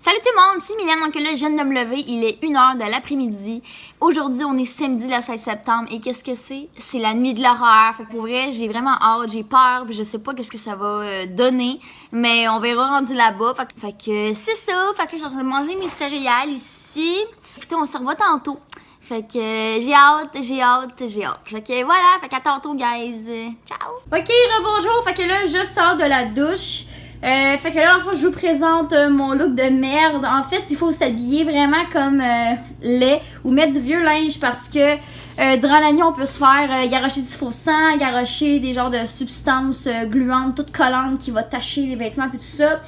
Salut tout le monde, c'est Mylène, donc là je viens de me lever, il est 1h de l'après-midi. Aujourd'hui on est samedi le 16 septembre et qu'est-ce que c'est? C'est la nuit de l'horreur. Fait que pour vrai j'ai vraiment hâte, j'ai peur, puis je sais pas qu'est-ce que ça va donner, mais on verra rendu là-bas. Fait que c'est ça, fait que là je suis en train de manger mes céréales ici. Écoutez, on se revoit tantôt. Fait que j'ai hâte. Fait que voilà, fait qu'à tantôt guys. Ciao! Ok, rebonjour, fait que là je sors de la douche. Fait que là, en fait, je vous présente mon look de merde. En fait, il faut s'habiller vraiment comme laid ou mettre du vieux linge parce que durant la nuit, on peut se faire garrocher du faux sang, garrocher des genres de substances gluantes, toutes collantes qui vont tacher les vêtements et tout ça.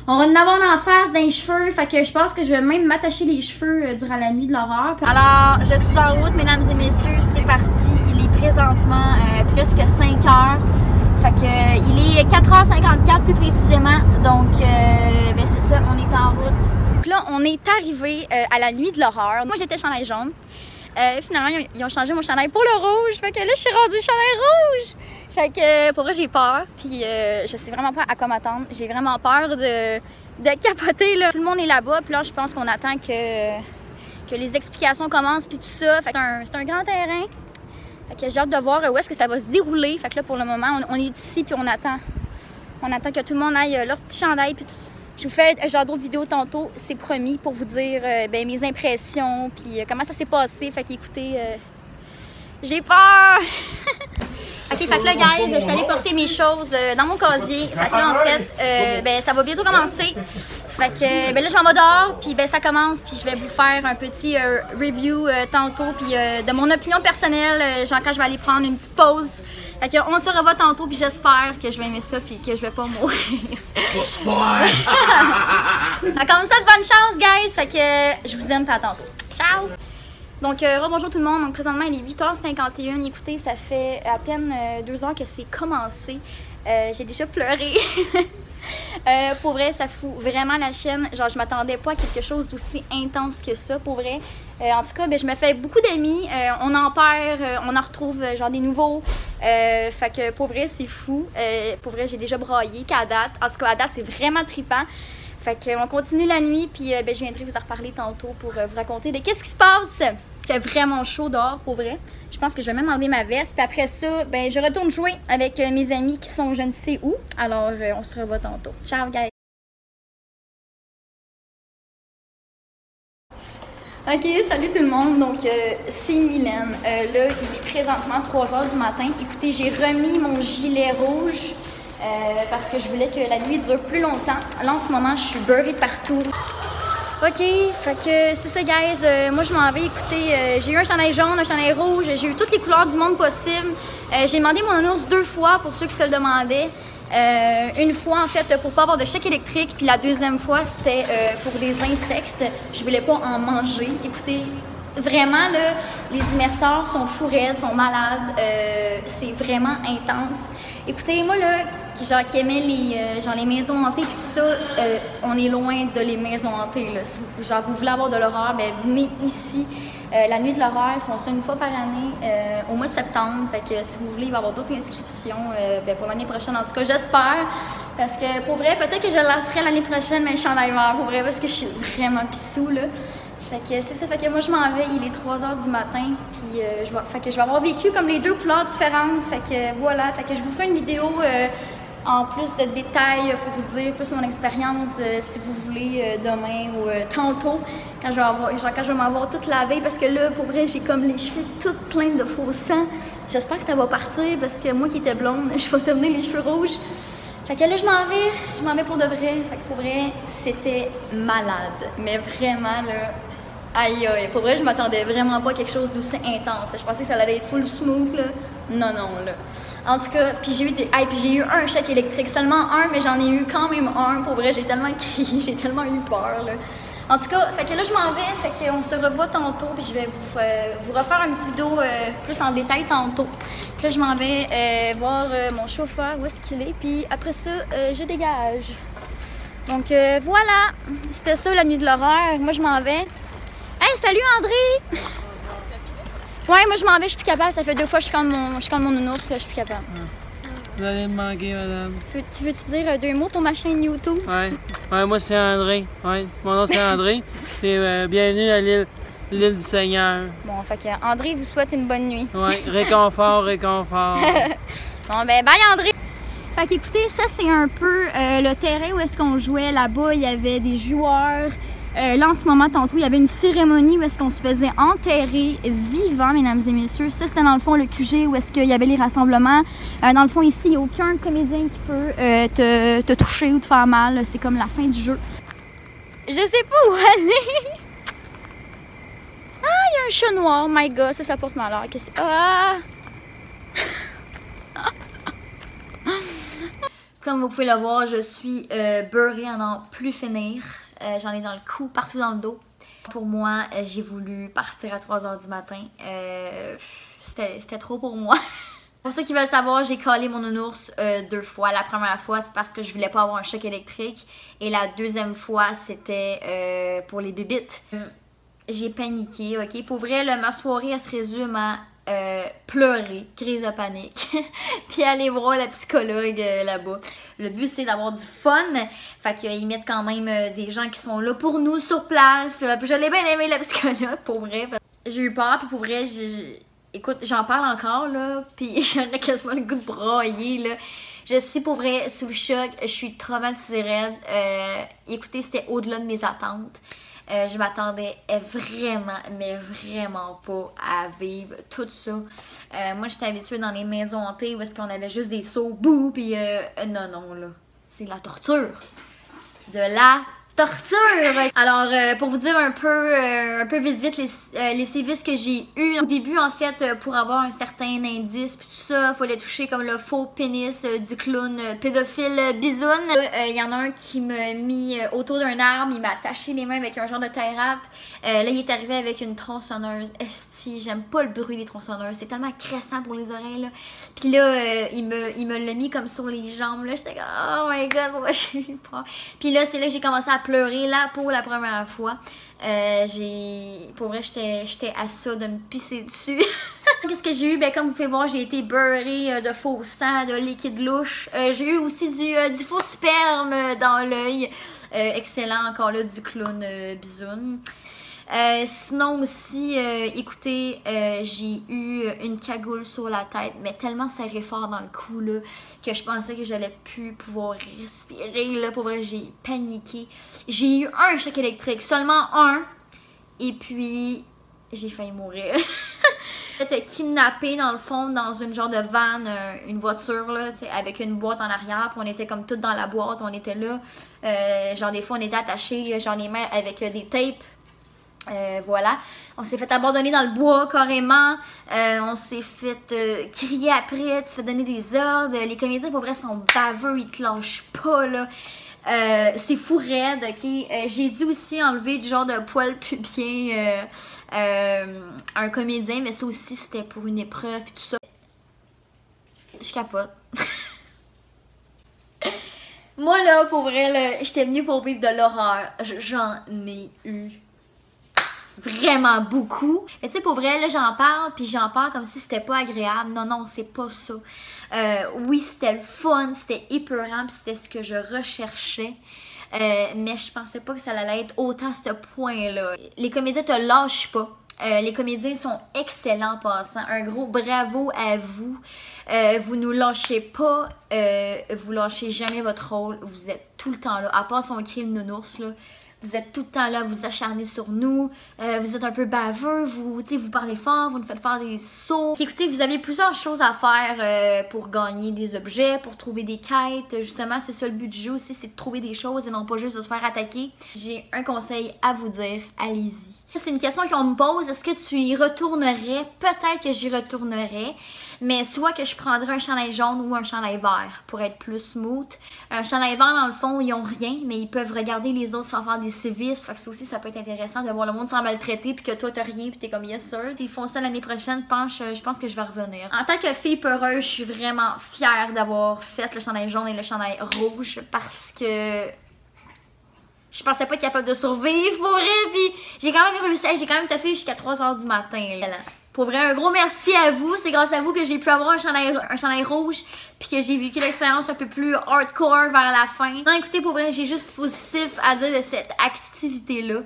On va en avoir en face dans les cheveux, fait que je pense que je vais même m'attacher les cheveux durant la nuit de l'horreur. Alors, je suis en route, mesdames et messieurs, c'est parti. Il est présentement presque 5 heures. Fait que il est 4h54 plus précisément, donc ben c'est ça, on est en route. Donc là, on est arrivé à la nuit de l'horreur. Moi, j'étais chandail jaune. Finalement, ils ont changé mon chandail pour le rouge. Fait que là, je suis rendue chandail rouge. Fait que pour vrai, j'ai peur. Puis je sais vraiment pas à quoi m'attendre. J'ai vraiment peur de capoter, là. Tout le monde est là-bas. Puis là, je pense qu'on attend que les explications commencent. Puis tout ça. Fait que c'est un grand terrain. Fait que j'ai hâte de voir où est-ce que ça va se dérouler. Fait que là, pour le moment, on est ici puis on attend. On attend que tout le monde aille leur petit chandail puis tout ça. Je vous fais genre d'autres vidéos tantôt, c'est promis, pour vous dire ben, mes impressions puis comment ça s'est passé. Fait qu'écoutez, j'ai peur! Ok, fait que là, guys, je suis allée porter mes choses dans mon casier. Fait que là, en fait, ben, ça va bientôt commencer. Fait que ben là, je m'en vais dehors, puis ben, ça commence, puis je vais vous faire un petit review tantôt, puis de mon opinion personnelle, genre quand je vais aller prendre une petite pause. Fait que on se revoit tantôt, puis j'espère que je vais aimer ça, puis que je vais pas mourir. Fait comme ça, de bonne chance, guys. Fait que je vous aime, pas tantôt. Ciao! Donc, rebonjour tout le monde. Donc, présentement, il est 8h51. Écoutez, ça fait à peine 2 heures que c'est commencé. J'ai déjà pleuré. Pour vrai, ça fout vraiment la chienne. Genre, je m'attendais pas à quelque chose d'aussi intense que ça, pour vrai. En tout cas, ben, je me fais beaucoup d'amis. On en perd, on en retrouve genre des nouveaux. Fait que pour vrai, c'est fou. Pour vrai, j'ai déjà braillé qu'à date. En tout cas, à date, c'est vraiment trippant. Fait qu'on continue la nuit, puis ben, je viendrai vous en reparler tantôt pour vous raconter de qu'est-ce qui se passe. C'est vraiment chaud dehors, pour vrai. Je pense que je vais même enlever ma veste. Puis après ça, ben, je retourne jouer avec mes amis qui sont je ne sais où. Alors, on se revoit tantôt. Ciao, guys! Ok, salut tout le monde. Donc, c'est Mylène. Là, il est présentement 3h du matin. Écoutez, j'ai remis mon gilet rouge. Parce que je voulais que la nuit dure plus longtemps. Là, en ce moment, je suis beurrée de partout. Ok, fait que c'est ça, guys. Moi, je m'en vais. Écoutez, j'ai eu un chandail jaune, un chandail rouge. J'ai eu toutes les couleurs du monde possible. J'ai demandé mon ours 2 fois pour ceux qui se le demandaient. Une fois, en fait, pour pas avoir de choc électrique. Puis la deuxième fois, c'était pour des insectes. Je voulais pas en manger. Écoutez, vraiment, là, les immerseurs sont fous raides, sont malades. C'est vraiment intense. Écoutez, moi, là, qui aimait les maisons hantées et tout ça, on est loin de les maisons hantées, là. Genre, vous voulez avoir de l'horreur, ben venez ici. La nuit de l'horreur, ils font ça une fois par année, au mois de septembre. Fait que si vous voulez, il va y avoir d'autres inscriptions ben, pour l'année prochaine. En tout cas, j'espère. Parce que, pour vrai, peut-être que je la ferai l'année prochaine, mais chandail vert, pour vrai, parce que je suis vraiment pissou, là. Fait que c'est ça, fait que moi je m'en vais, il est 3h du matin, puis je vais avoir vécu comme les 2 couleurs différentes, fait que voilà, fait que je vous ferai une vidéo en plus de détails pour vous dire plus mon expérience si vous voulez demain ou tantôt, quand je vais m'avoir toute lavée, parce que là, pour vrai, j'ai comme les cheveux toutes pleins de faux sang. J'espère que ça va partir, parce que moi qui étais blonde, je vais devenir les cheveux rouges. Fait que là, je m'en vais pour de vrai, fait que pour vrai, c'était malade, mais vraiment là. Aïe aïe, pour vrai, je m'attendais vraiment pas à quelque chose d'aussi intense. Je pensais que ça allait être full smooth, là. Non, là. En tout cas, puis j'ai eu un choc électrique, seulement un, mais j'en ai eu quand même un. Pour vrai, j'ai tellement crié, j'ai tellement eu peur, là. En tout cas, fait que là, je m'en vais, fait qu'on se revoit tantôt, puis je vais vous refaire une petite vidéo plus en détail tantôt. Puis là, je m'en vais voir mon chauffeur, où est-ce qu'il est, puis après ça, je dégage. Donc voilà, c'était ça la nuit de l'horreur. Moi, je m'en vais. Hey, salut André! Ouais, moi je m'en vais, je suis plus capable. Ça fait 2 fois que je compte mon nounours, là, je suis plus capable. Vous allez me manquer, madame. Tu veux-tu dire 2 mots pour ma chaîne YouTube? Ouais, moi c'est André. Ouais, mon nom c'est André. Et bienvenue à l'île du Seigneur. Bon, fait que André vous souhaite une bonne nuit. Ouais, réconfort, réconfort. Bon, ben, bye André! Fait qu'écoutez, ça c'est un peu le terrain où est-ce qu'on jouait. Là-bas, il y avait des joueurs. Là, en ce moment, tantôt, il y avait une cérémonie où est-ce qu'on se faisait enterrer vivant, mesdames et messieurs. Ça, c'était dans le fond le QG où est-ce qu'il y avait les rassemblements. Dans le fond, ici, il n'y a aucun comédien qui peut te toucher ou te faire mal. C'est comme la fin du jeu. Je sais pas où aller. Ah, il y a un chat noir. My God, ça porte malheur. Ah! Comme vous pouvez le voir, je suis beurrée à n'en plus finir. J'en ai dans le cou, partout dans le dos. Pour moi, j'ai voulu partir à 3 h du matin. C'était trop pour moi. Pour ceux qui veulent savoir, j'ai collé mon nounours 2 fois. La première fois, c'est parce que je voulais pas avoir un choc électrique. Et la deuxième fois, c'était pour les bébites. J'ai paniqué, ok? Pour vrai, ma soirée, elle se résume à pleurer, crise de panique, puis aller voir la psychologue là-bas. Le but, c'est d'avoir du fun. Fait qu'ils mettent quand même des gens qui sont là pour nous sur place. Puis je l'ai bien aimé, la psychologue, pour vrai. J'ai eu peur, puis pour vrai, écoute, j'en parle encore, là, puis j'aurais quasiment le goût de brailler, là. Je suis pour vrai sous le choc, je suis traumatisée raide. Écoutez, c'était au-delà de mes attentes. Je m'attendais vraiment, mais vraiment pas à vivre tout ça. Moi, j'étais habituée dans les maisons hantées où est-ce qu'on avait juste des sauts, bouh, puis non, là, c'est de la torture. De la torture! Alors, pour vous dire un peu vite les sévices que j'ai eus. Au début, en fait, pour avoir un certain indice, puis tout ça, il fallait toucher comme le faux pénis du clown pédophile bisoun. Il y en a un qui m'a mis autour d'un arbre, il m'a attaché les mains avec un genre de tie wrap. Là, il est arrivé avec une tronçonneuse. Esti, j'aime pas le bruit des tronçonneuses, c'est tellement cressant pour les oreilles, là. Puis là, il me l'a mis comme sur les jambes, là. J'étais comme, oh my god, pourquoi j'ai eu peur? Puis là, c'est là que j'ai commencé à pleurer là pour la première fois. Pour vrai, j'étais à ça de me pisser dessus. Qu'est-ce que j'ai eu? Ben, comme vous pouvez voir, j'ai été beurrée de faux sang, de liquide louche. J'ai eu aussi du faux sperme dans l'œil. Excellent, encore là, du clown bisoun. Sinon aussi, écoutez, j'ai eu une cagoule sur la tête, mais tellement serré fort dans le cou là, que je pensais que j'allais plus pouvoir respirer. Là, pour vrai, j'ai paniqué. J'ai eu un choc électrique, seulement un, et puis j'ai failli mourir. J'étais kidnappée dans le fond dans une genre de van, une voiture là, avec une boîte en arrière, puis on était comme toutes dans la boîte, on était là. Genre des fois on était attachés, genre les mains avec des tapes. Voilà, on s'est fait abandonner dans le bois carrément, on s'est fait crier après, tu te fais donner des ordres, les comédiens pour vrai sont baveux, ils te lâchent pas là, c'est fou raide, ok. J'ai dû aussi enlever du genre de poil pubien un comédien, mais ça aussi c'était pour une épreuve et tout ça. Je capote. Moi là, pour vrai, j'étais venue pour vivre de l'horreur, j'en ai eu vraiment beaucoup. Mais tu sais, pour vrai, là, j'en parle, puis j'en parle comme si c'était pas agréable. Non, non, c'est pas ça. Oui, c'était le fun, c'était épeurant, puis c'était ce que je recherchais. Mais je pensais pas que ça allait être autant à ce point-là. Les comédiens te lâchent pas. Les comédiens sont excellents en passant. Un gros bravo à vous. Vous nous lâchez pas. Vous lâchez jamais votre rôle. Vous êtes tout le temps là. À part si on crie le nounours, là. Vous êtes tout le temps là, vous acharnez sur nous, vous êtes un peu baveux, vous parlez fort, vous nous faites faire des sauts. Écoutez, vous avez plusieurs choses à faire pour gagner des objets, pour trouver des quêtes. Justement, c'est ça le but du jeu aussi, c'est de trouver des choses et non pas juste de se faire attaquer. J'ai un conseil à vous dire, allez-y. C'est une question qu'on me pose, est-ce que tu y retournerais? Peut-être que j'y retournerais, mais soit que je prendrais un chandail jaune ou un chandail vert pour être plus smooth. Un chandail vert, dans le fond, ils ont rien, mais ils peuvent regarder les autres sans faire des sévices. Fait que ça aussi, ça peut être intéressant de voir le monde sans maltraiter puis que toi, t'as rien puis t'es comme yes sir. S'ils font ça l'année prochaine, je pense que je vais revenir. En tant que fille peureuse, je suis vraiment fière d'avoir fait le chandail jaune et le chandail rouge parce que je pensais pas être capable de survivre pour vrai, puis j'ai quand même réussi, j'ai quand même taffé jusqu'à 3 h du matin. Là. Pour vrai, un gros merci à vous. C'est grâce à vous que j'ai pu avoir un chandail rouge puis que j'ai vécu l'expérience un peu plus hardcore vers la fin. Non, écoutez, pour vrai, j'ai juste positif à dire de cette activité-là.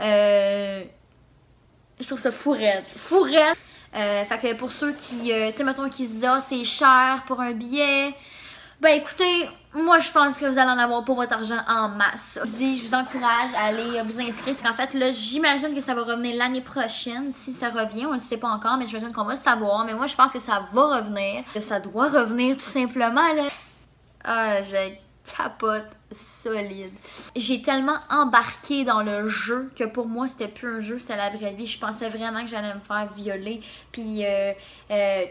Je trouve ça fourette. Fourette! Fait que pour ceux qui, tu sais, mettons, qui se disent, ah, c'est cher pour un billet. Ben écoutez, moi je pense que vous allez en avoir pour votre argent en masse. Je vous encourage à aller vous inscrire. En fait, là, j'imagine que ça va revenir l'année prochaine. Si ça revient, on ne le sait pas encore, mais j'imagine qu'on va le savoir. Mais moi, je pense que ça va revenir. Que ça doit revenir tout simplement, là. Ah, j'ai capote solide. J'ai tellement embarqué dans le jeu que pour moi c'était plus un jeu, c'était la vraie vie. Je pensais vraiment que j'allais me faire violer puis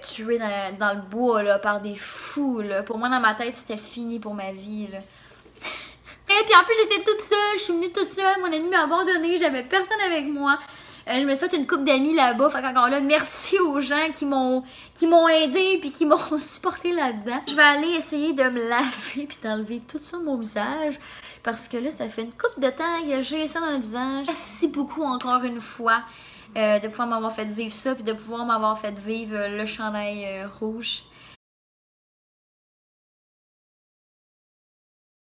tuer dans le bois là, par des fous là. Pour moi dans ma tête c'était fini pour ma vie là. Et puis en plus j'étais toute seule, je suis venue toute seule, mon ami m'a abandonnée, j'avais personne avec moi. Je me suis fait une couple d'amis là-bas. Fait qu'encore là, merci aux gens qui m'ont aidé puis qui m'ont supporté là-dedans. Je vais aller essayer de me laver puis d'enlever tout ça de mon visage. Parce que là, ça fait une couple de temps que j'ai ça dans le visage. Merci beaucoup encore une fois de pouvoir m'avoir fait vivre ça puis de pouvoir m'avoir fait vivre le chandail rouge.